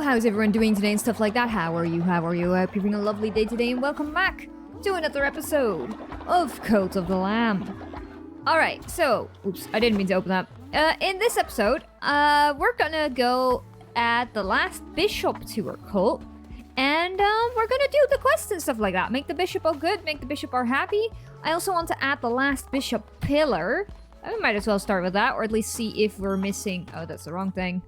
how's everyone doing today and stuff like that? How are you? I hope you're having a lovely day today, and welcome back to another episode of Cult of the Lamb. Alright, so, oops, I didn't mean to open that. In this episode, we're gonna go add the last bishop to our cult, and we're gonna do the quests and stuff like that. Make the bishop all good, make the bishop all happy. I also want to add the last bishop pillar. I might as well start with that, or at least see if we're missing... Oh, that's the wrong thing.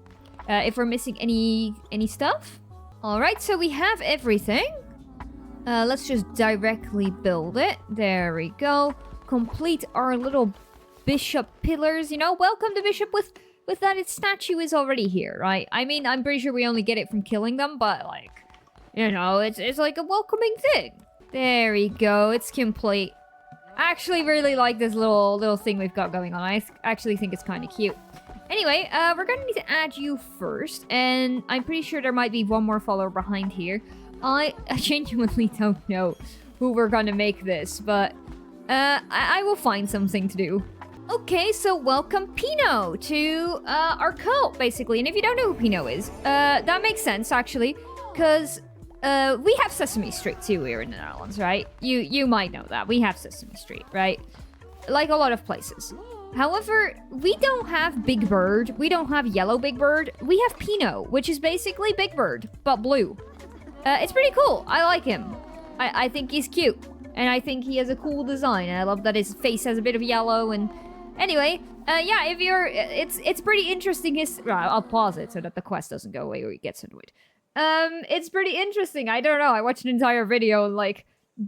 If we're missing any stuff. Alright, so we have everything. Let's just directly build it. There we go. Complete our little bishop pillars. You know, welcome the bishop with that its statue is already here, right? I mean, I'm pretty sure we only get it from killing them, but like, you know, it's like a welcoming thing. There we go. It's complete. I actually really like this little thing we've got going on. I actually think it's kind of cute. Anyway, we're gonna need to add you first, and I'm pretty sure there might be one more follower behind here. I genuinely don't know who we're gonna make this, but I will find something to do. Okay, so welcome Pino to our cult, basically. And if you don't know who Pino is, that makes sense, actually, because we have Sesame Street too here in the Netherlands, right? You might know that. We have Sesame Street, right? Like a lot of places. However, we don't have Big Bird. We don't have Yellow Big Bird. We have Pino, which is basically Big Bird, but blue. It's pretty cool. I like him. I think he's cute. And I think he has a cool design. And I love that his face has a bit of yellow. And anyway, yeah, if you're... It's pretty interesting. I'll pause it so that the quest doesn't go away or he gets annoyed. It's pretty interesting. I don't know. I watched an entire video, like...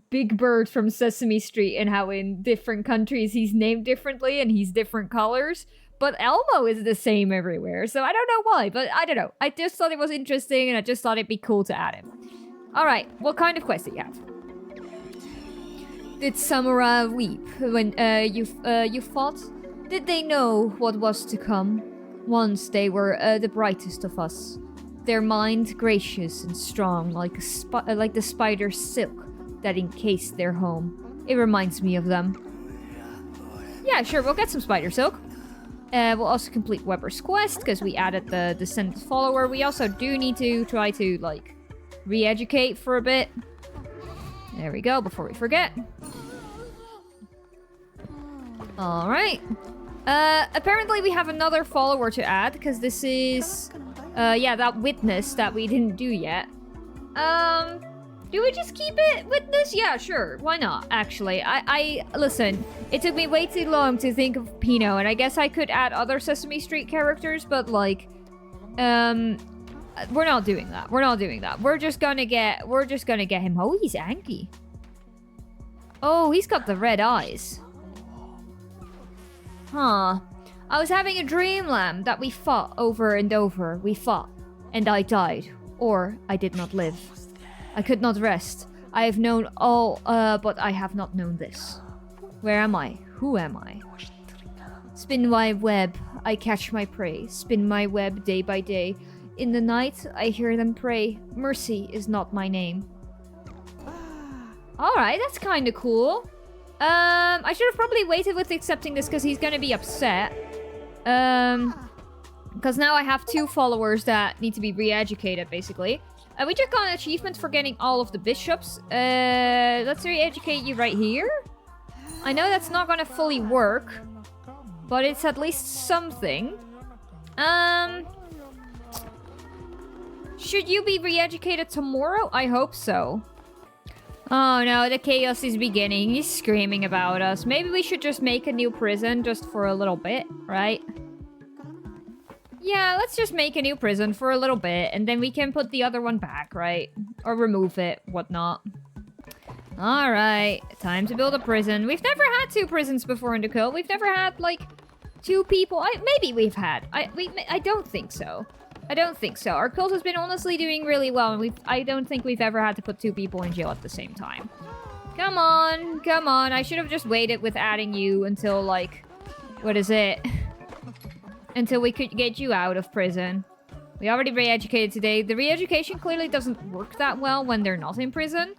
Big Bird from Sesame Street and how in different countries he's named differently and he's different colors. But Elmo is the same everywhere, so I don't know why, but I don't know. I just thought it was interesting and I just thought it'd be cool to add him. Alright, what kind of quest do you have? Did shamura weep when you fought? Did they know what was to come? Once they were the brightest of us. Their mind gracious and strong like the spider's silk that encased their home. It reminds me of them. Yeah, sure, we'll get some spider silk. We'll also complete Weber's quest, because we added the descendant follower. We also do need to try to, like, re-educate for a bit. There we go, before we forget. Alright. Apparently we have another follower to add, because this is... yeah, that witness that we didn't do yet. Do we just keep it witness? Yeah, sure. Why not, actually? Listen, it took me way too long to think of Pino, and I guess I could add other Sesame Street characters, but, like, we're not doing that. We're not doing that. We're just gonna get him. Oh, he's angry. Oh, he's got the red eyes. Huh. I was having a dream, Lamb, that we fought over and over. We fought, and I died. Or I did not live. I could not rest. I have known all, but I have not known this. Where am I? Who am I? Spin my web, I catch my prey. Spin my web day by day. In the night, I hear them pray. Mercy is not my name. Alright, that's kinda cool. I should have probably waited with accepting this because he's gonna be upset. Because now I have 2 followers that need to be re-educated, basically. We just got an achievement for getting all of the bishops. Let's re-educate you right here. I know that's not gonna fully work, but it's at least something. Should you be re-educated tomorrow? I hope so. Oh no, the chaos is beginning. He's screaming about us. Maybe we should just make a new prison just for a little bit, right? Yeah, let's just make a new prison for a little bit, and then we can put the other one back, right? Or remove it, whatnot. Alright, time to build a prison. We've never had 2 prisons before in the cult. We've never had, like, 2 people. Maybe we've had. I don't think so. I don't think so. Our cult has been honestly doing really well, and I don't think we've ever had to put 2 people in jail at the same time. Come on, come on. I should have just waited with adding you until, like, what is it? Until we could get you out of prison. We already re-educated today. The re-education clearly doesn't work that well when they're not in prison.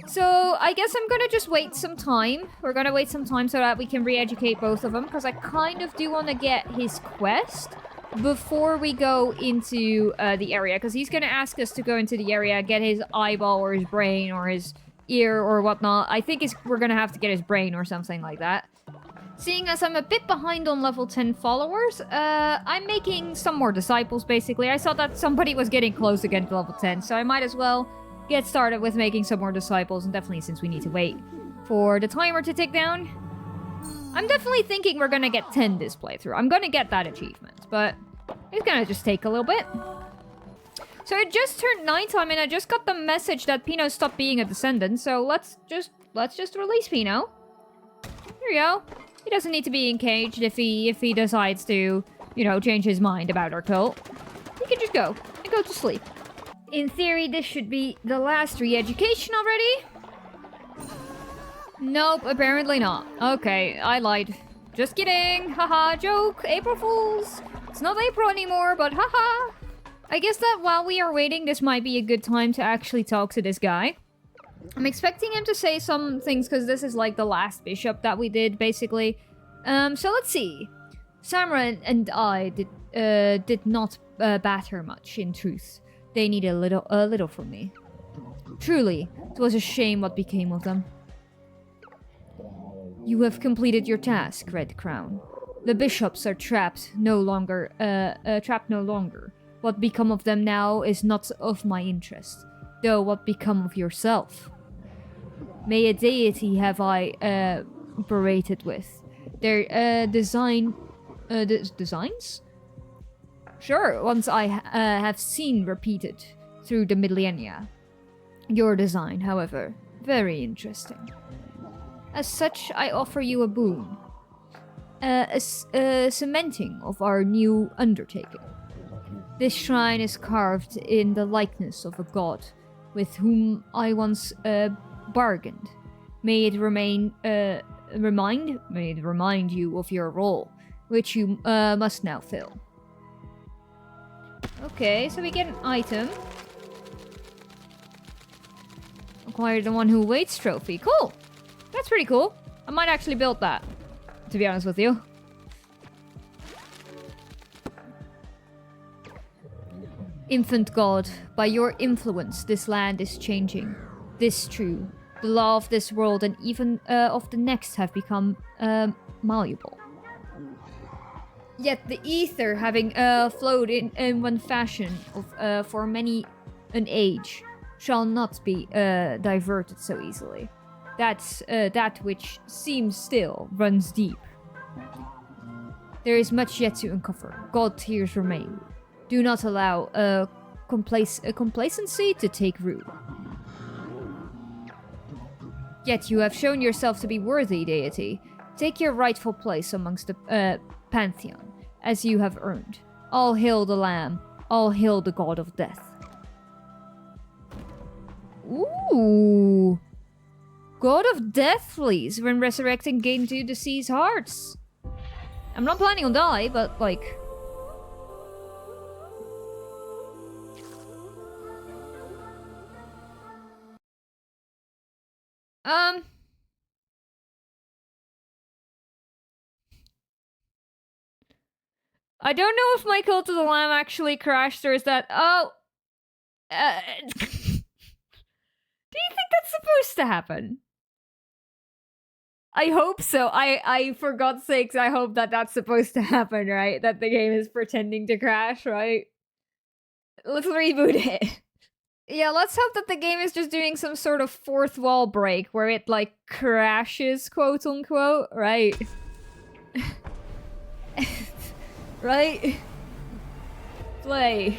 So, I guess I'm gonna just wait some time. We're gonna wait some time so that we can re-educate both of them, because I kind of do want to get his quest. before we go into the area, because he's gonna ask us to go into the area, get his eyeball or his brain or his ear or whatnot. I think we're gonna have to get his brain or something like that. Seeing as I'm a bit behind on level 10 followers, I'm making some more disciples, basically. I saw that somebody was getting close again to level 10, so I might as well get started with making some more disciples, and definitely since we need to wait for the timer to tick down. I'm definitely thinking we're gonna get 10 this playthrough. I'm gonna get that achievement, but it's gonna just take a little bit. So it just turned nighttime, and I just got the message that Pino stopped being a descendant, so let's just release Pino. Here we go. He doesn't need to be encaged if he decides to, you know, change his mind about our cult. He can just go and go to sleep. In theory, this should be the last re-education already. Nope, apparently not. Okay, I lied. Just kidding. Haha, joke. April Fools. It's not April anymore, but haha. I guess that while we are waiting, this might be a good time to actually talk to this guy. I'm expecting him to say some things, because this is like the last bishop that we did, basically. So let's see. Shamura and I did not batter much, in truth. They need a little from me. Truly, it was a shame what became of them. You have completed your task, Red Crown. The bishops are trapped no longer. What become of them now is not of my interest, though what become of yourself? May a deity have I berated with. Their designs? Sure, once I have seen repeated through the millennia. Your design, however, very interesting. As such, I offer you a boon. A cementing of our new undertaking. This shrine is carved in the likeness of a god with whom I once bargained. May it remind you of your role, which you must now fill. Okay, so we get an item. Acquire the One Who Waits trophy. Cool! That's pretty cool. I might actually build that, to be honest with you. Infant God, by your influence, this land is changing. This true. The law of this world and even of the next have become malleable. Yet the ether, having flowed in one fashion for many an age, shall not be diverted so easily. That's that which seems still runs deep. There is much yet to uncover. God tears remain. Do not allow complacency to take root. Yet you have shown yourself to be worthy, deity. Take your rightful place amongst the pantheon, as you have earned. All hail the Lamb. All hail the God of Death. Ooh. God of Death, please. When resurrecting, gain 2 deceased hearts. I'm not planning on die, but like... I don't know if my Cult of the Lamb actually crashed, or is that... Oh! Do you think that's supposed to happen? I hope so. For God's sakes, I hope that that's supposed to happen, right? That the game is pretending to crash, right? Let's reboot it. Yeah, let's hope that the game is just doing some sort of fourth wall break where it, like, crashes, quote unquote, right? Right? Play.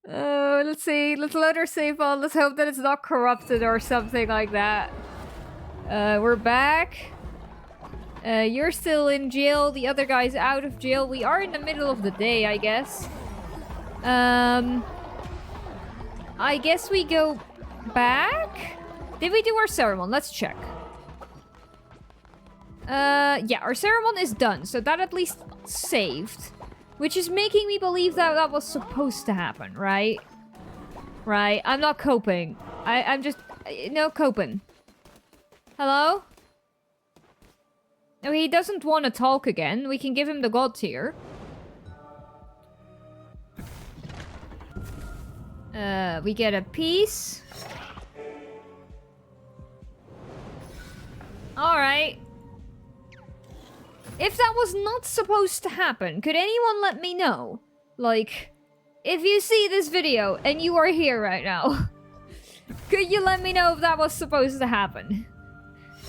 Let's see. Let's load our save file. Let's hope that it's not corrupted or something like that. We're back. You're still in jail. The other guy's out of jail. We are in the middle of the day, I guess. I guess we go back? Did we do our ceremony? Let's check. Yeah, our ceremony is done. So that at least saved. Which is making me believe that that was supposed to happen, right? Right, I'm not coping. I'm just... No coping. Hello? No, he doesn't want to talk again. We can give him the god tier. We get a piece. Alright. If that was not supposed to happen, could anyone let me know? Like, if you see this video and you are here right now, could you let me know if that was supposed to happen?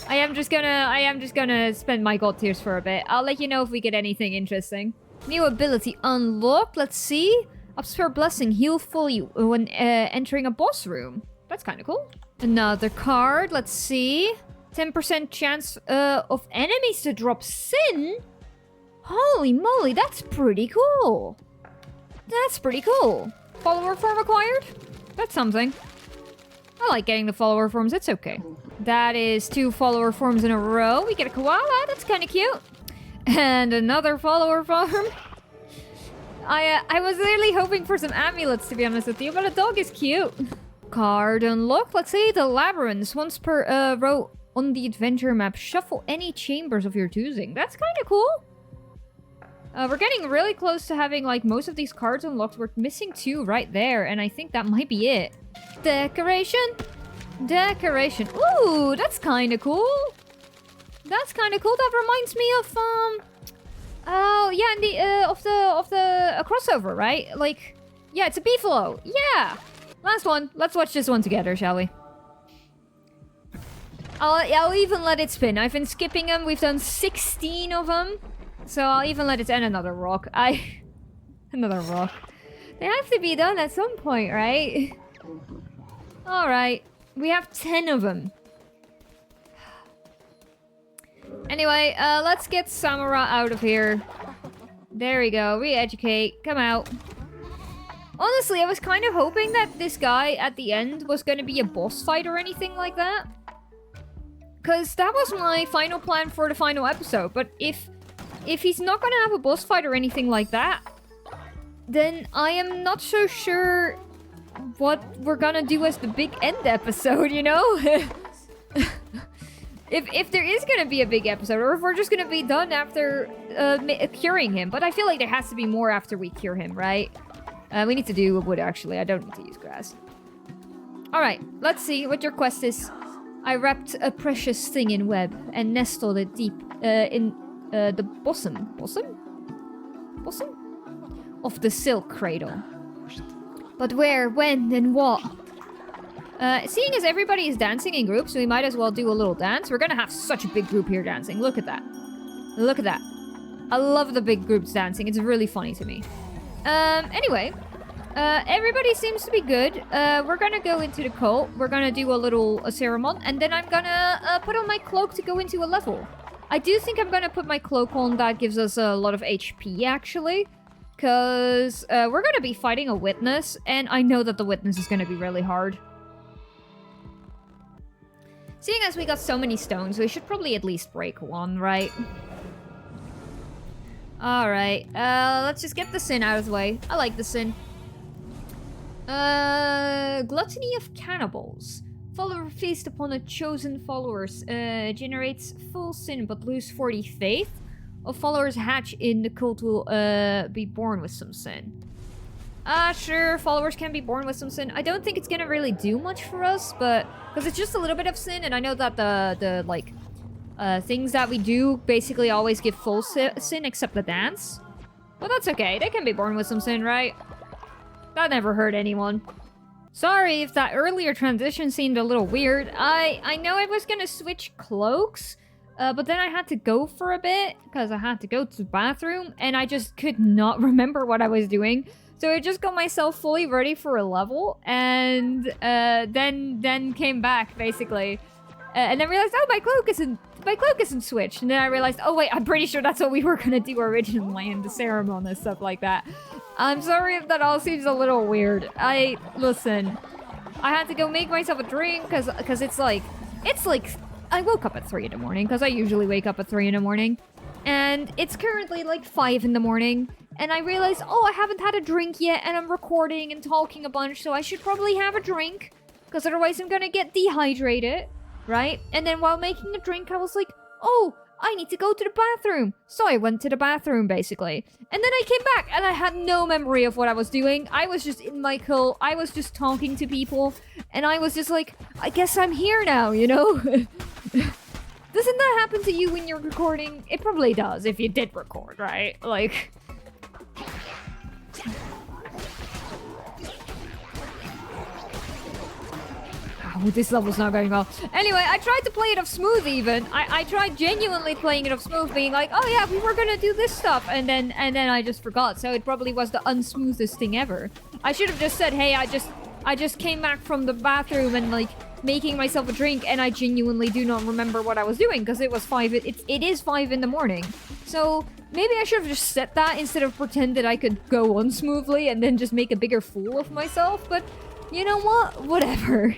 I am just gonna spend my god tiers for a bit. I'll let you know if we get anything interesting. New ability unlocked. Let's see. Obscure blessing. Heal fully when entering a boss room. That's kind of cool. Another card. Let's see. 10% chance of enemies to drop sin? Holy moly, that's pretty cool. That's pretty cool. Follower form acquired? That's something. I like getting the follower forms, it's okay. That is 2 follower forms in a row. We get a koala, that's kind of cute. And another follower form. I was really hoping for some amulets, to be honest with you, but a dog is cute. Card unlocked. Let's say the labyrinths. Once per row on the adventure map, shuffle any chambers of your choosing. That's kind of cool. We're getting really close to having like most of these cards unlocked. We're missing 2 right there, and I think that might be it. Decoration. Decoration. Ooh, that's kind of cool. That's kind of cool. That reminds me of oh yeah, in the of the crossover, right? Like, yeah, it's a beefalo. Yeah. Last one. Let's watch this one together, shall we? I'll even let it spin. I've been skipping them. We've done 16 of them. So I'll even let it end. Another rock. Another rock. They have to be done at some point, right? Alright. We have 10 of them. Anyway, let's get Shamura out of here. There we go. Re-educate. Come out. Honestly, I was kind of hoping that this guy at the end was going to be a boss fight or anything like that. Because that was my final plan for the final episode. But if he's not going to have a boss fight or anything like that, then I am not so sure what we're going to do as the big end episode, you know? If there is going to be a big episode, or if we're just going to be done after curing him. But I feel like there has to be more after we cure him, right? We need to do wood, actually. I don't need to use grass. Alright, let's see what your quest is. I wrapped a precious thing in web and nestled it deep in the bosom of the silk cradle. But where, when, and what? Seeing as everybody is dancing in groups, we might as well do a little dance. We're gonna have such a big group here dancing. Look at that. Look at that. I love the big groups dancing. It's really funny to me. Anyway. Everybody seems to be good. We're gonna go into the cult. We're gonna do a little ceremony. And then I'm gonna put on my cloak to go into a level. I do think I'm gonna put my cloak on. That gives us a lot of HP, actually. Because we're gonna be fighting a witness. And I know that the witness is gonna be really hard. Seeing as we got so many stones, we should probably at least break one, right? Alright, let's just get the sin out of the way. I like the sin. Gluttony of Cannibals. Follower feast upon a chosen followers. Generates full sin but lose 40 faith. Of followers hatch in the cult will be born with some sin. Sure, followers can be born with some sin. I don't think it's gonna really do much for us, but... Because it's just a little bit of sin, and I know that the things that we do basically always give full sin except the dance. But that's okay, they can be born with some sin, right? That never hurt anyone. Sorry if that earlier transition seemed a little weird. I know I was gonna switch cloaks, but then I had to go for a bit, because I had to go to the bathroom, and I just could not remember what I was doing. So I just got myself fully ready for a level, and then came back, basically. And then realized, oh, my cloak isn't switched. And then I realized, oh wait, I'm pretty sure that's what we were gonna do originally in the ceremony and stuff like that. I'm sorry if that all seems a little weird. Listen, I had to go make myself a drink, because it's like, I woke up at 3 in the morning, because I usually wake up at 3 in the morning. And it's currently like 5 in the morning. And I realized, oh, I haven't had a drink yet, and I'm recording and talking a bunch, so I should probably have a drink. Because otherwise I'm gonna get dehydrated. right? And then while making the drink, I was like, oh, I need to go to the bathroom. So I went to the bathroom, basically. And then I came back, and I had no memory of what I was doing. I was just in my cult. I was just talking to people. And I was just like, I guess I'm here now, you know? Doesn't that happen to you when you're recording? It probably does, if you did record, right? Like... Oh, this level's not going well. Anyway, I tried to play it off smooth even. I tried genuinely playing it off smooth, being like, oh yeah, we were gonna do this stuff, and then I just forgot. So it probably was the unsmoothest thing ever. I should have just said, hey, I just came back from the bathroom and like making myself a drink, and I genuinely do not remember what I was doing because it was 5. It is 5 in the morning. So maybe I should have just said that instead of pretend that I could go on smoothly and then just make a bigger fool of myself. But you know what? Whatever.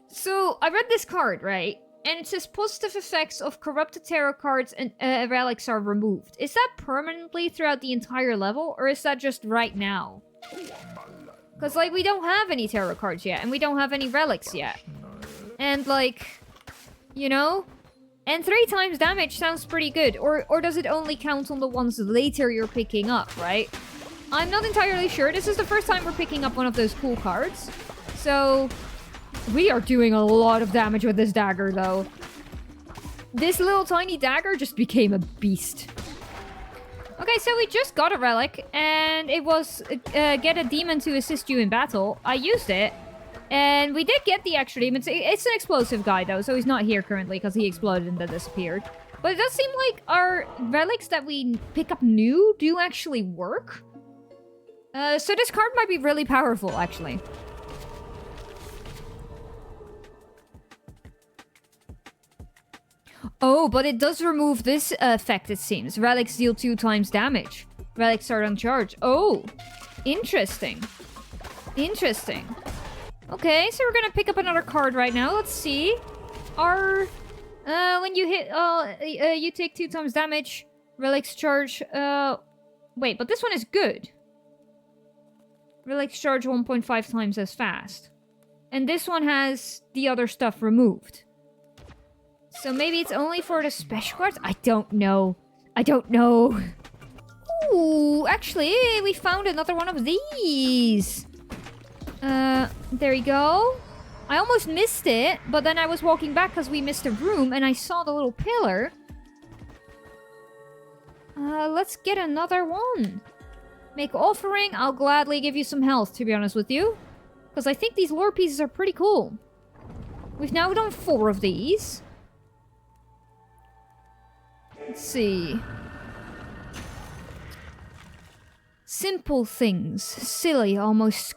So, I read this card, right? And it says positive effects of corrupted tarot cards and relics are removed. Is that permanently throughout the entire level? Or is that just right now? Because, like, we don't have any tarot cards yet. And we don't have any relics yet. And, like, you know? And 3 times damage sounds pretty good. Or does it only count on the ones later you're picking up, right? I'm not entirely sure. This is the first time we're picking up one of those cool cards. So, we are doing a lot of damage with this dagger, though. This little tiny dagger just became a beast. Okay, so we just got a relic, and it was get a demon to assist you in battle. I used it, and we did get the extra demon. It's an explosive guy, though, so he's not here currently because he exploded and then disappeared. But it does seem like our relics that we pick up new do actually work. So this card might be really powerful, actually. Oh, but it does remove this effect, it seems. Relics deal 2 times damage. Relics are uncharged. Oh, interesting. Interesting. Okay, so we're gonna pick up another card right now. Let's see. Our... when you hit... you take 2 times damage. Relics charge... Wait, but this one is good. Relics charge 1.5 times as fast. And this one has the other stuff removed. So maybe it's only for the special cards? I don't know. I don't know. Ooh, actually, we found another one of these. There we go. I almost missed it, but then I was walking back because we missed a room and I saw the little pillar. Let's get another one. Make offering. I'll gladly give you some health, to be honest with you. Because I think these lore pieces are pretty cool. We've now done 4 of these. Let's see. Simple things. Silly, almost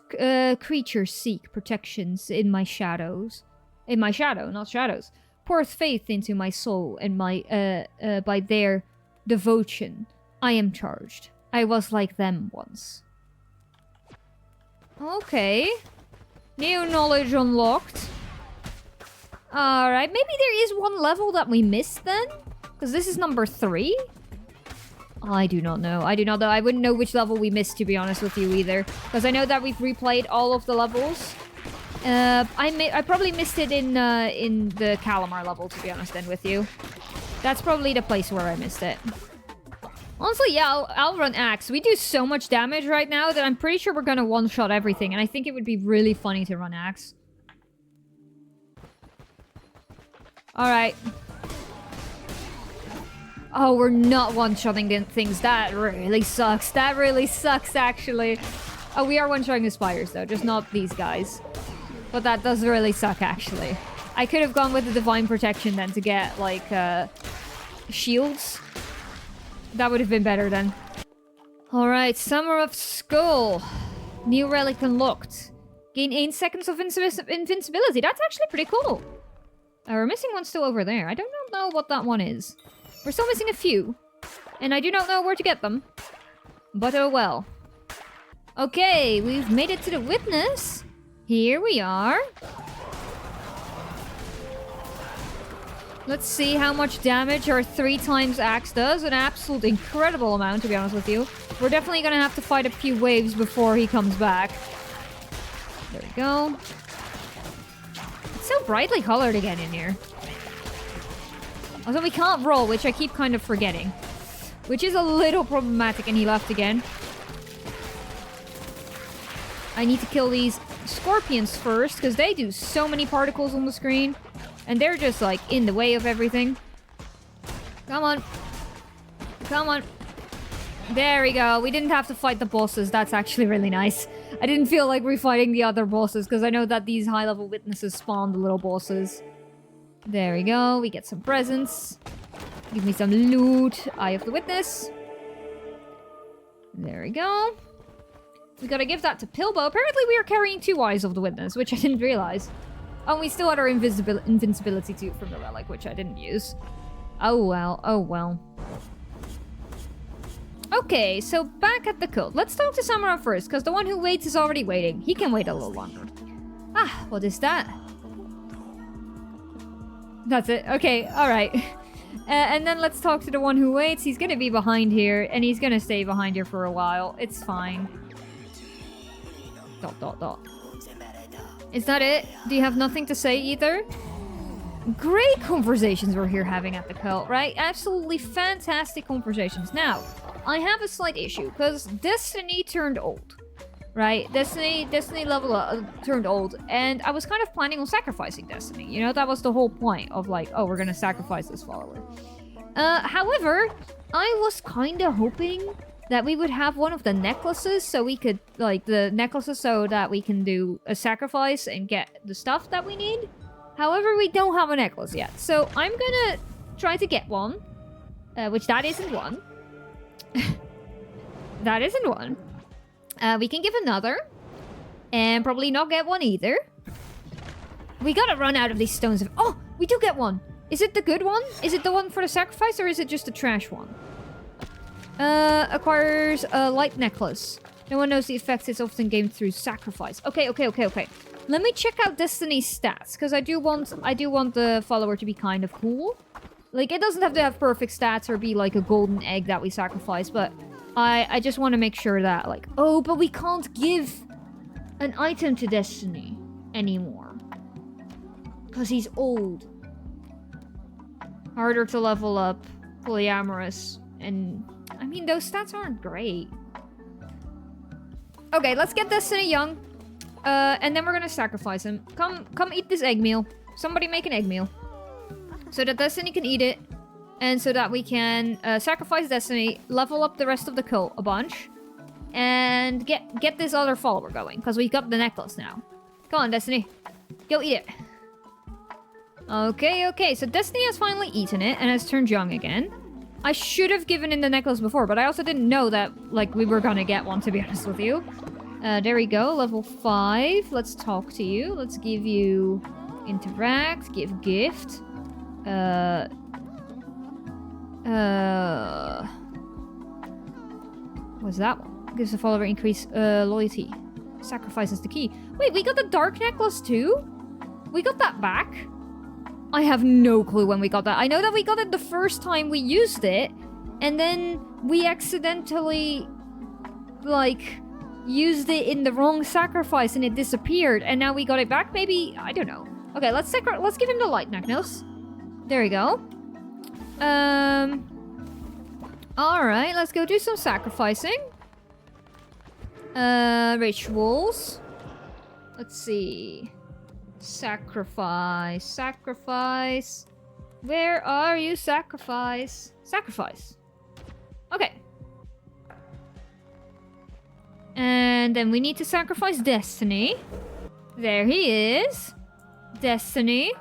creatures seek protections in my shadows. In my shadow, not shadows. Poureth faith into my soul and my by their devotion. I am charged. I was like them once. Okay. New knowledge unlocked. Alright, maybe there is one level that we missed then? Because this is number 3? I do not know. I do not know. I wouldn't know which level we missed, to be honest with you, either. Because I know that we've replayed all of the levels. I probably missed it in the Calamar level, to be honest, then, with you. That's probably the place where I missed it. Honestly, yeah, I'll run Axe. We do so much damage right now that I'm pretty sure we're gonna one-shot everything. And I think it would be really funny to run Axe. Alright. Oh, we're not one-shotting things. That really sucks. That really sucks, actually. Oh, we are one-shotting the spiders, though. Just not these guys. But that does really suck, actually. I could have gone with the Divine Protection then to get, like, shields. That would have been better then. Alright, Summer of Skull. New relic unlocked. Gain 8 seconds of invincibility. That's actually pretty cool. We're missing one still over there. I don't know what that one is. We're still missing a few. And I do not know where to get them. But oh well. Okay, we've made it to the witness. Here we are. Let's see how much damage our 3 times axe does. An absolute incredible amount, to be honest with you. We're definitely gonna have to fight a few waves before he comes back. There we go. Let's It's so brightly colored again in here. Also, we can't roll, which I keep kind of forgetting. Which is a little problematic, and he left again. I need to kill these scorpions first, because they do so many particles on the screen. And they're just, like, in the way of everything. Come on. Come on. There we go. We didn't have to fight the bosses. That's actually really nice. I didn't feel like refighting the other bosses, because I know that these high-level witnesses spawn the little bosses. There we go. We get some presents. Give me some loot. Eye of the Witness. There we go. We gotta give that to Pilbo. Apparently we are carrying 2 Eyes of the Witness, which I didn't realize. Oh, we still had our invincibility too from the relic, which I didn't use. Oh well, oh well. Okay, so back at the cult. Let's talk to Shamura first, because the one who waits is already waiting. He can wait a little longer. Ah, what is that? That's it. Okay, alright. And then let's talk to the one who waits. He's gonna be behind here, and he's gonna stay behind here for a while. It's fine. ... Is that it? Do you have nothing to say either? Great conversations we're here having at the cult, right? Absolutely fantastic conversations. Now, I have a slight issue, because Destiny turned old, right? Destiny level turned old, and I was kind of planning on sacrificing Destiny. You know, that was the whole point of like, oh, we're gonna sacrifice this follower. However, I was kind of hoping that we would have one of the necklaces, so we could, like, the necklaces so that we can do a sacrifice and get the stuff that we need. However, we don't have a necklace yet, so I'm gonna try to get one, which that isn't one. That isn't one. We can give another, and probably not get one either. We gotta run out of these stones. Oh, we do get one. Is it the good one? Is it the one for the sacrifice, or is it just the trash one? Acquires a light necklace. No one knows the effects. It's often gained through sacrifice. Okay. Let me check out Destiny's stats, because I do want the follower to be kind of cool. Like, it doesn't have to have perfect stats or be like a golden egg that we sacrifice, but I just want to make sure that, like, oh, but we can't give an item to Destiny anymore, because he's old. Harder to level up, polyamorous, and I mean, those stats aren't great. Okay, let's get Destiny young. And then we're gonna sacrifice him. Come eat this egg meal. Somebody make an egg meal. So that Destiny can eat it. And so that we can sacrifice Destiny, level up the rest of the cult a bunch. And get this other follower going. Because we got the necklace now. Come on, Destiny. Go eat it. Okay. So Destiny has finally eaten it and has turned young again. I should have given him the necklace before, but I also didn't know that, like, we were gonna get one, to be honest with you. There we go, level 5. Let's talk to you. Let's give you interact, give gift. What's that one? Gives the follower increased loyalty. Sacrifices the key. Wait, we got the dark necklace too? We got that back? I have no clue when we got that. I know that we got it the first time we used it, and then we accidentally, like, used it in the wrong sacrifice and it disappeared, and now we got it back, maybe? I don't know. Okay, let's give him the light necklace. There we go. Alright, let's go do some sacrificing. Rituals. Let's see. Sacrifice. Where are you, sacrifice? Okay. And then we need to sacrifice Destiny. There he is. Destiny.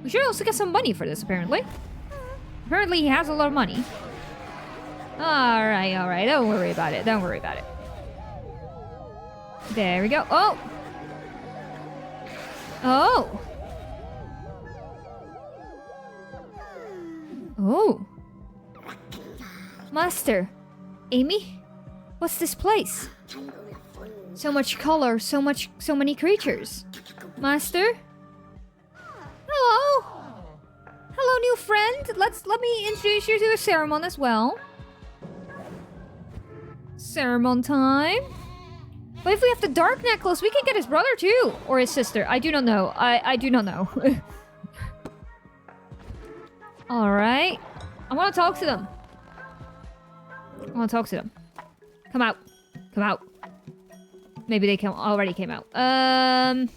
We should also get some money for this, apparently. Apparently he has a lot of money. Alright. Don't worry about it. There we go. Oh. Master. Amy? What's this place? So much color, so many creatures. Master? Hello? Hello, new friend. Let me introduce you to a ceremony as well. Ceremony time. But if we have the dark necklace, we can get his brother too. Or his sister. I do not know. I do not know. Alright. I want to talk to them. I want to talk to them. Come out. Come out. Maybe they already came out. Where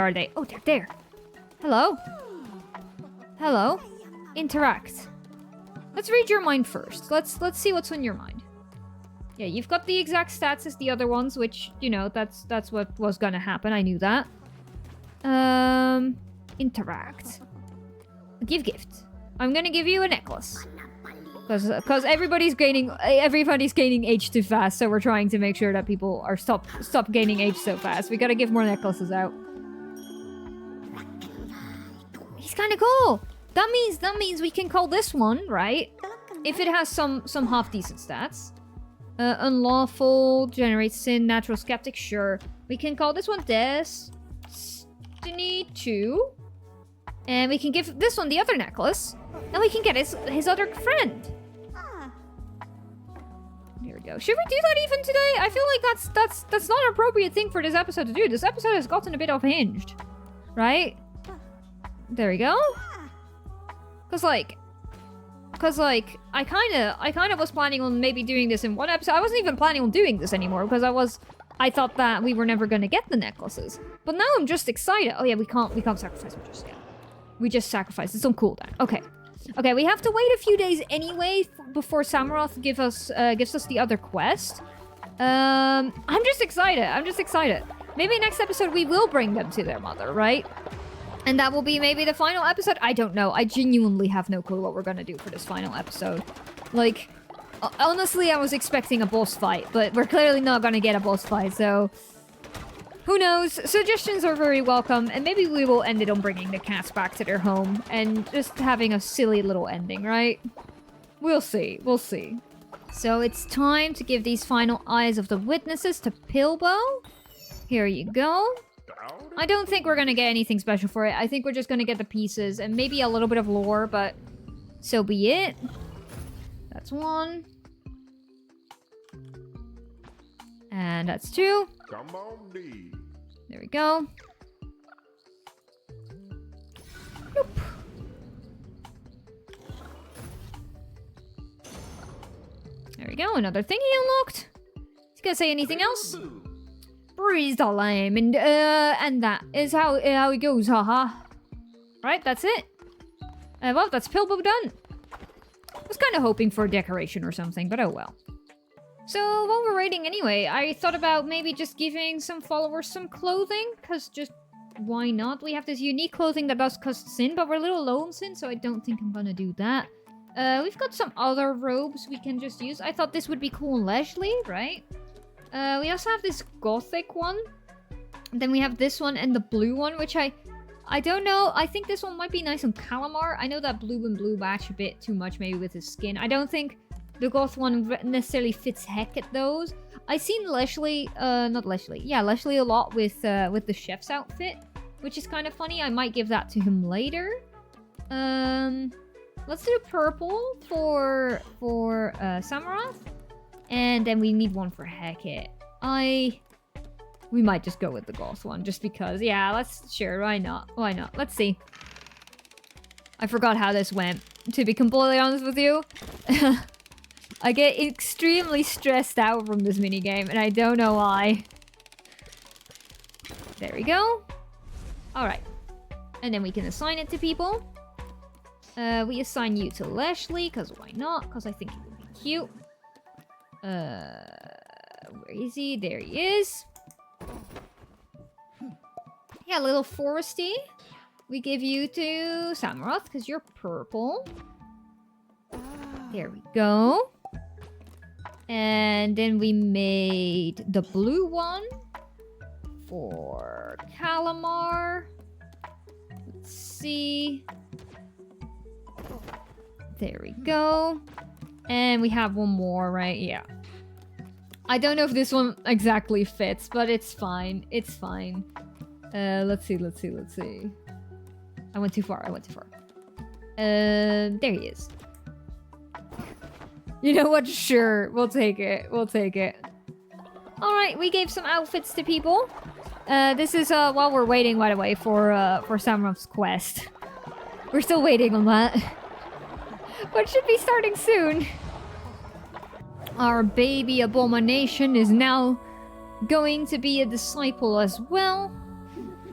are they? Oh, they're there. Hello. Hello. Interact. Let's read your mind first. Let's see what's on your mind. Yeah, you've got the exact stats as the other ones, which, you know, that's what was gonna happen. I knew that. Interact. Give gift. I'm gonna give you a necklace. Because everybody's gaining age too fast, so we're trying to make sure that people are stop gaining age so fast. We gotta give more necklaces out. He's kind of cool. That means we can call this one, right? If it has some half decent stats. Unlawful, generates sin, natural skeptic, sure. We can call this one Destiny 2. And we can give this one the other necklace. And we can get his other friend. Here we go. Should we do that even today? I feel like that's not an appropriate thing for this episode to do. This episode has gotten a bit unhinged. Right? There we go. Cause like I kinda was planning on maybe doing this in one episode. I wasn't even planning on doing this anymore because I thought that we were never gonna get the necklaces. But now I'm just excited. Oh yeah, we can't sacrifice them just yet. We just sacrificed. It's on cooldown. Okay. Okay, we have to wait a few days anyway before Samurath gives us the other quest. I'm just excited. Maybe next episode we will bring them to their mother, right? And that will be maybe the final episode? I don't know. I genuinely have no clue what we're gonna do for this final episode. Like, honestly, I was expecting a boss fight, but we're clearly not gonna get a boss fight, so... Who knows? Suggestions are very welcome, and maybe we will end it on bringing the cats back to their home and just having a silly little ending, right? We'll see. We'll see. So it's time to give these final eyes of the witnesses to Pilbo. Here you go. I don't think we're gonna get anything special for it. I think we're just gonna get the pieces and maybe a little bit of lore, but so be it. That's one. And that's two. Come on, D. There we go. Nope. There we go. Another thing he unlocked. He's gonna say anything else? Breeze the lame, and that is how it goes, haha. Right, that's it. Well, that's Pilbo done. I was kind of hoping for a decoration or something, but oh well. So, while we're raiding anyway, I thought about maybe just giving some followers some clothing, because just why not? We have this unique clothing that does cost sin, but we're a little low on sin, so I don't think I'm gonna do that. We've got some other robes we can just use. I thought this would be cool on Leslie, right? We also have this gothic one. Then we have this one and the blue one, which I don't know. I think this one might be nice on Calamar. I know that blue and blue match a bit too much maybe with his skin. I don't think the goth one necessarily fits heck at those. I've seen Leslie, not Leslie. Yeah, Leslie a lot with the chef's outfit, which is kind of funny. I might give that to him later. Let's do purple for Samurath. And then we need one for Hecate. We might just go with the goth one, just because. Yeah, sure, why not? Why not? Let's see. I forgot how this went, to be completely honest with you. I get extremely stressed out from this minigame, and I don't know why. There we go. Alright. And then we can assign it to people. We assign you to Leslie, because why not? Because I think it would be cute. Where is he? There he is. Yeah, little foresty. We give you to Samurath, because you're purple. There we go. And then we made the blue one for Calamar. Let's see. There we go. And we have one more, right? Yeah. I don't know if this one exactly fits, but it's fine. It's fine. Let's see. I went too far. There he is. You know what? Sure. We'll take it. Alright, we gave some outfits to people. This is while we're waiting, by the way, for Samuraf's quest. We're still waiting on that. But should be starting soon. Our baby abomination is now going to be a disciple as well.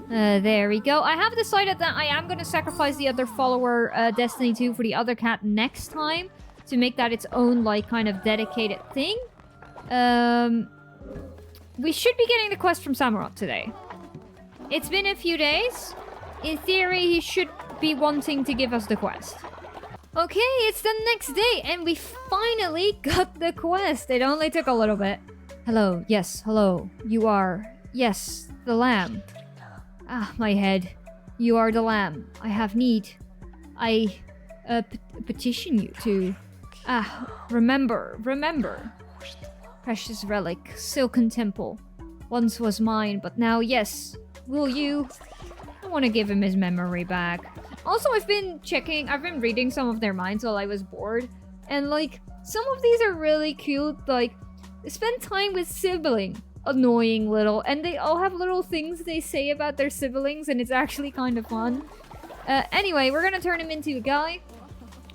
There we go. I have decided that I am going to sacrifice the other follower, Destiny 2, for the other cat next time. To make that its own, like, kind of dedicated thing. We should be getting the quest from Samuraf today. It's been a few days. In theory, he should be wanting to give us the quest. Okay, it's the next day, and we finally got the quest. It only took a little bit. Hello, yes, hello. You are, yes, the lamb. Ah, my head. You are the lamb. I have need. I petition you to... remember. Precious relic, silken temple. Once was mine, but now, yes. Will you? I want to give him his memory back. Also, I've been reading some of their minds while I was bored. And, like, some of these are really cute. Like, spend time with sibling. Annoying little. And they all have little things they say about their siblings, and it's actually kind of fun. Anyway, we're gonna turn him into a guy.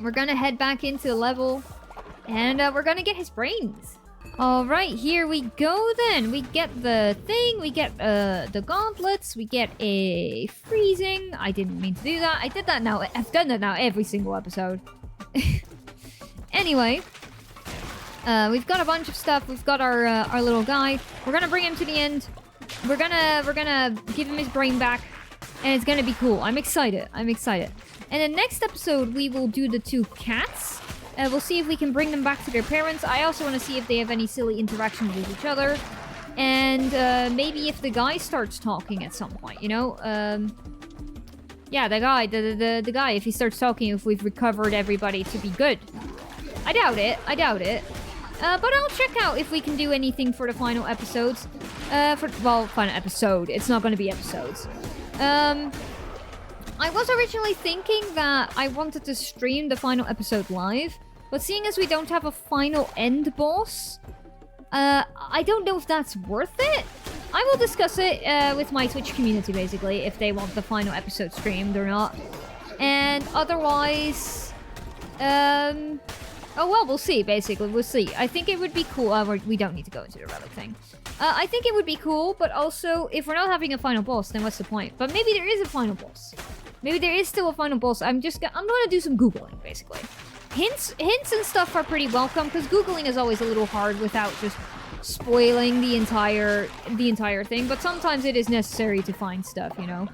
We're gonna head back into the level. And we're gonna get his brains. Alright, here we go then. We get the thing, we get the gauntlets, we get a freezing. I didn't mean to do that. I did that now. I've done that now every single episode. Anyway, we've got a bunch of stuff. We've got our little guy. We're gonna bring him to the end. We're gonna give him his brain back, and it's gonna be cool. I'm excited. And the next episode, we will do the 2 cats. We'll see if we can bring them back to their parents. I also want to see if they have any silly interactions with each other. And maybe if the guy starts talking at some point, you know? Yeah, the guy, if he starts talking, if we've recovered everybody to be good. I doubt it. But I'll check out if we can do anything for the final episodes. Final episode. It's not going to be episodes. I was originally thinking that I wanted to stream the final episode live, but seeing as we don't have a final end boss, I don't know if that's worth it. I will discuss it with my Twitch community, basically, if they want the final episode streamed or not. And otherwise, oh well, we'll see, basically, we'll see. I think it would be cool. We don't need to go into the relic thing. I think it would be cool, but also, if we're not having a final boss, then what's the point? But maybe there is a final boss. Maybe there is still a final boss. I'm gonna do some Googling, basically. Hints and stuff are pretty welcome, because Googling is always a little hard without just spoiling the entire thing. But sometimes it is necessary to find stuff, you know?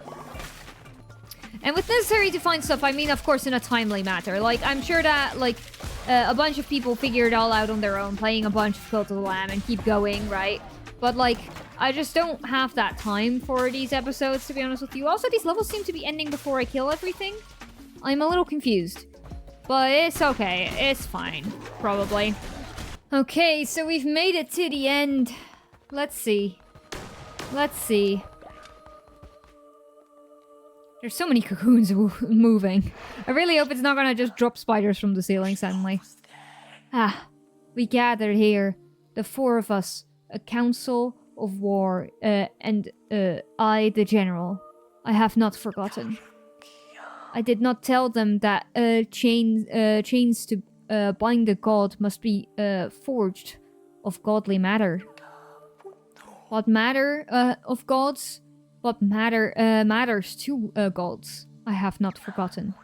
And with necessary to find stuff, I mean, of course, in a timely matter. Like, I'm sure that, like, a bunch of people figure it all out on their own, playing a bunch of Cult of the Lamb and keep going, right? But, like, I just don't have that time for these episodes, to be honest with you. Also, these levels seem to be ending before I kill everything. I'm a little confused. But it's okay. It's fine. Probably. Okay, so we've made it to the end. Let's see. There's so many cocoons moving. I really hope it's not gonna just drop spiders from the ceiling suddenly. We gathered here. The 4 of us. A council of war, and I, the general. I have not forgotten. I did not tell them that chains to bind the god must be forged of godly matter. What matter of gods? What matters to gods? I have not forgotten.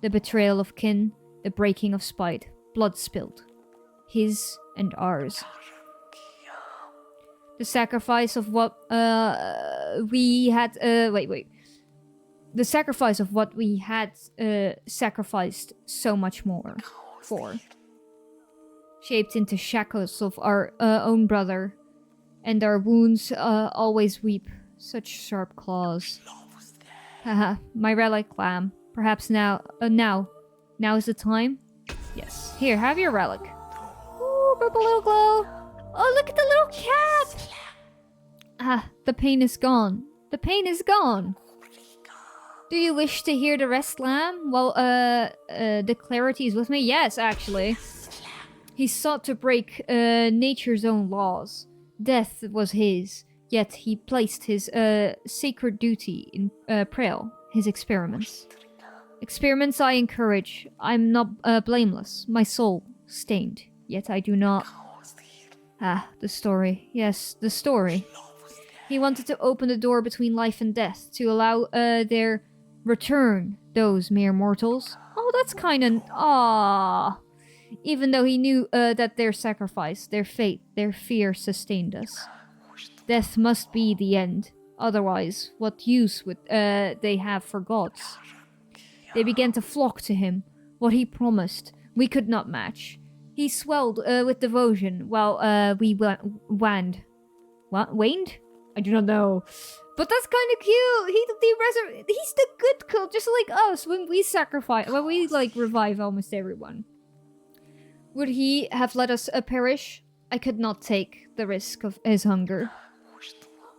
The betrayal of kin, the breaking of spite, blood spilled. His and ours. The sacrifice of what we had... The sacrifice of what we had sacrificed so much more for. Shaped into shackles of our own brother. And our wounds always weep such sharp claws. Haha, my relic lamb. Perhaps now is the time? Yes. Here, have your relic. Ooh, purple little glow. Oh, look at the little cat! The pain is gone. The pain is gone. Do you wish to hear the rest, lamb? Well, the clarity is with me. Yes, actually. He sought to break nature's own laws. Death was his, yet he placed his sacred duty in Prael, his experiments. Experiments I encourage. I'm not blameless. My soul stained, yet I do not... Ah, the story. Yes, the story. He wanted to open the door between life and death, to allow their return, those mere mortals. Oh, that's kinda... Ah. Even though he knew that their sacrifice, their fate, their fear sustained us. Death must be the end. Otherwise, what use would they have for gods? They began to flock to him. What he promised, we could not match. He swelled with devotion while we waned. What? Waned? I do not know. But that's kind of cute. He's the good cult, just like us when we sacrifice, when we like revive almost everyone. Would he have let us perish? I could not take the risk of his hunger.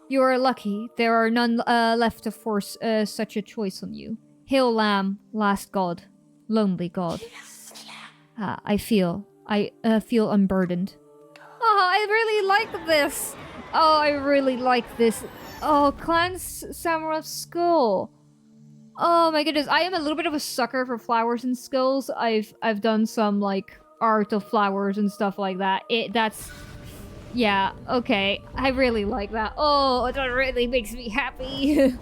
You are lucky. There are none left to force such a choice on you. Hail Lamb, last god, lonely god. I feel unburdened. Oh, I really like this. Oh, I really like this. Oh, Clan Shamura's skull. Oh my goodness, I am a little bit of a sucker for flowers and skulls. I've done some like art of flowers and stuff like that. Yeah, okay. I really like that. Oh, that really makes me happy.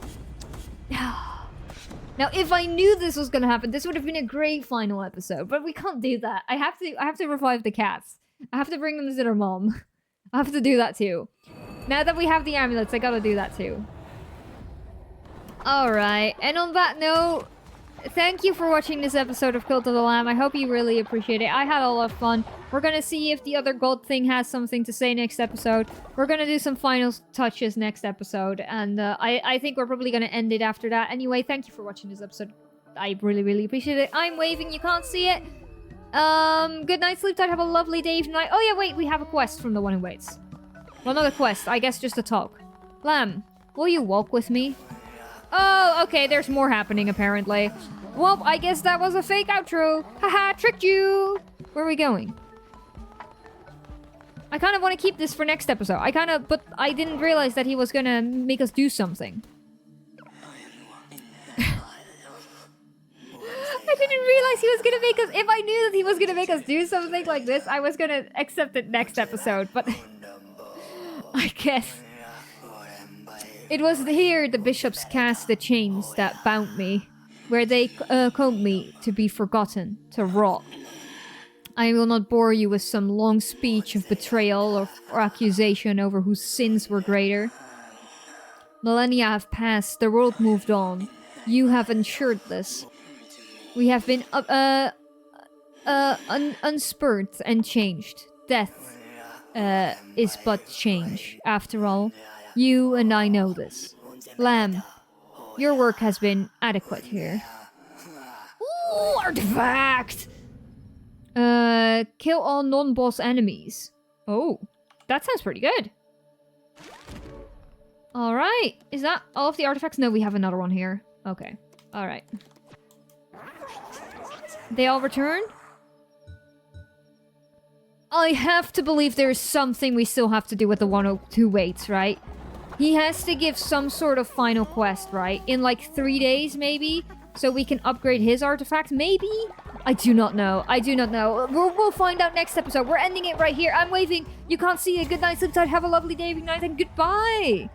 Now, if I knew this was gonna happen, this would have been a great final episode, but we can't do that. I have to revive the cats. I have to bring them to their mom. I have to do that too. Now that we have the amulets, I gotta do that too. Alright, and on that note, thank you for watching this episode of Cult of the Lamb. I hope you really appreciate it. I had a lot of fun. We're gonna see if the other god thing has something to say next episode. We're gonna do some final touches next episode. And I think we're probably gonna end it after that. Anyway, thank you for watching this episode. I really, really appreciate it. I'm waving. You can't see it. Good night, sleep tight. Have a lovely day tonight. Oh yeah, wait. We have a quest from the one who waits. Well, not a quest. I guess just a talk. Lamb, will you walk with me? Oh, okay, there's more happening, apparently. Well, I guess that was a fake outro. Haha, tricked you! Where are we going? I kind of want to keep this for next episode. But I didn't realize that he was gonna make us do something. I didn't realize he was gonna make us... If I knew that he was gonna make us do something like this, I was gonna accept it next episode, but... I guess... It was here the bishops cast the chains that bound me, where they combed me to be forgotten, to rot. I will not bore you with some long speech of betrayal or accusation over whose sins were greater. Millennia have passed, the world moved on. You have ensured this. We have been unspurred and changed. Death is but change, after all. You and I know this. Lamb, your work has been adequate here. Ooh, artifact! Kill all non-boss enemies. Oh, that sounds pretty good. Alright, is that all of the artifacts? No, we have another one here. Okay, alright. They all returned? I have to believe there is something we still have to do with the 102 weights, right? He has to give some sort of final quest, right? In like 3 days, maybe? So we can upgrade his artifact, maybe? I do not know. I do not know. We'll find out next episode. We're ending it right here. I'm waving. You can't see it. Good night, sleep tight. Have a lovely day, good night, and goodbye!